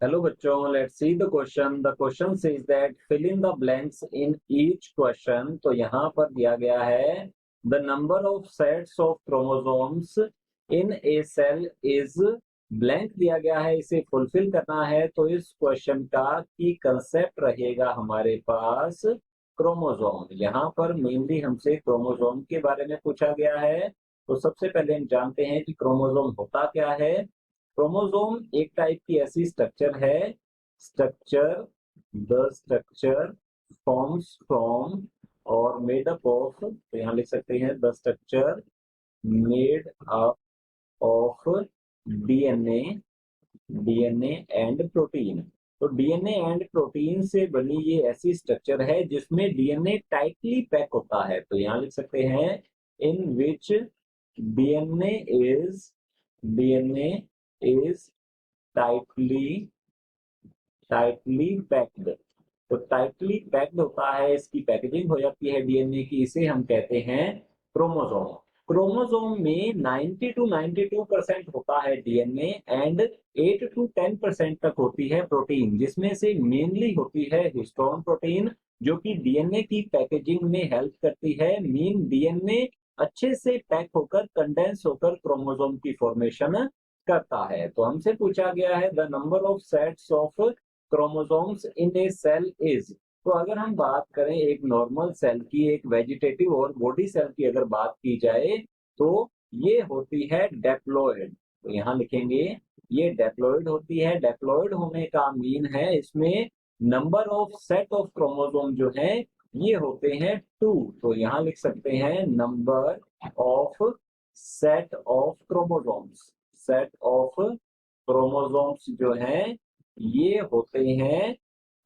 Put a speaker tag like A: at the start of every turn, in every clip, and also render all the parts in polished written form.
A: Hello बच्चों, let's see the question. The question says that fill in the blanks in each question. तो यहाँ पर दिया गया है the number of sets of chromosomes in a cell is blank दिया गया है, इसे फुलफिल करना है। तो इस क्वेश्चन का की कंसेप्ट रहेगा हमारे पास क्रोमोसोम। यहाँ पर मेनली हमसे क्रोमोसोम के बारे में पूछा गया है। तो सबसे पहले हम जानते हैं कि क्रोमोसोम होता क्या है। क्रोमोसोम एक टाइप की ऐसी स्ट्रक्चर है, structure the structure forms from और मेड अप ऑफ, तो यहाँ लिख सकते हैं the structure made up of DNA DNA and protein. तो डीएनए एंड प्रोटीन से बनी ये ऐसी स्ट्रक्चर है जिसमें डीएनए टाइटली पैक होता है। तो यहाँ लिख सकते हैं in which DNA is DNA is tightly tightly packed. तो टाइटली पैक्ड होता है, इसकी पैकेजिंग हो जाती है डीएनए की, इसे हम कहते हैं क्रोमोसोम। क्रोमोसोम में 90 to 92% होता है डीएनए एंड 8 to 10% तक होती है प्रोटीन, जिसमें से मेनली होती है हिस्टोन प्रोटीन, जो कि डीएनए की पैकेजिंग में हेल्प करती है। मीन डीएनए अच्छे से पैक होकर कंडेंस होकर क्रोमोसोम की फॉर्मेशन करता है। तो हमसे पूछा गया है the number of sets of chromosomes in a cell is. तो अगर हम बात करें एक नॉर्मल सेल की, एक वेजिटेटिव और बॉडी सेल की अगर बात की जाए, तो ये होती है डेप्लॉयड। तो यहाँ लिखेंगे ये डेप्लॉयड होती है। डेप्लॉयड होने का मीन है इसमें number of set of chromosome जो है ये होते हैं 2। तो यहाँ लिख सकते हैं number of set of chromosomes. Set of chromosomes जो है ये होते हैं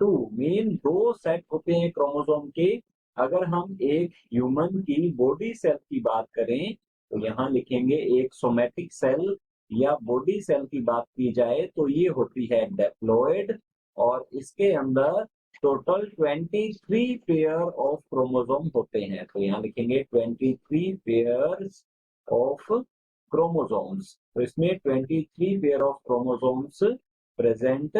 A: 2। मीन 2 सेट होते हैं क्रोमोसोम के। अगर हम एक ह्यूमन की बॉडी सेल की बात करें, तो यहाँ लिखेंगे एक सोमैटिक सेल या बॉडी सेल की बात की जाए तो ये होती है डेप्लॉयड, और इसके अंदर टोटल 23 पेयर ऑफ क्रोमोसोम होते हैं। तो यहाँ लिखेंगे 23 पेयर्स ऑफ क्रोमोसोम्स। तो इसमें 23 पेयर ऑफ क्रोमोसोम्स प्रेजेंट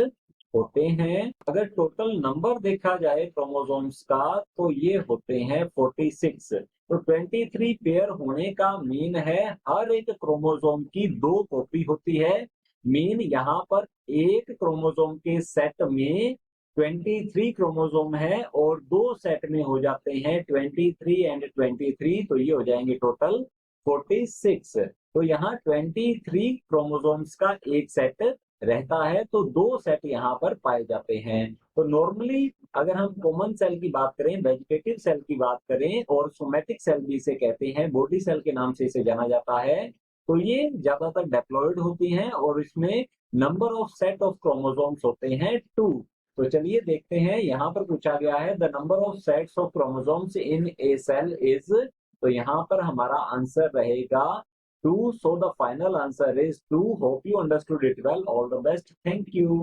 A: होते हैं। अगर टोटल नंबर देखा जाए क्रोमोसोम्स का तो ये होते हैं 46। तो 23 पेयर होने का मीन है हर एक क्रोमोसोम की 2 कॉपी होती है। मीन यहाँ पर एक क्रोमोसोम के सेट में 23 क्रोमोसोम है और 2 सेट में हो जाते हैं 23 एंड 23, तो ये हो जाएंगे टोटल 46। तो यहाँ 23 क्रोमोसोम्स का एक सेट रहता है, तो 2 सेट यहाँ पर पाए जाते हैं। तो नॉर्मली अगर हम कॉमन सेल की बात करें, वेजिटेटिव सेल की बात करें, और सोमैटिक सेल भी इसे कहते हैं, बॉडी सेल के नाम से इसे जाना जाता है, तो ये ज्यादातर डेप्लॉयड होती हैं और इसमें number of set of chromosomes होते हैं 2। तो चलिए देखते हैं, यहाँ पर पूछा गया है the number of sets of chromosomes in a cell is. तो यहाँ पर हमारा आंसर रहेगा 2. So the final answer is 2. Hope you understood it well. All the best. Thank you.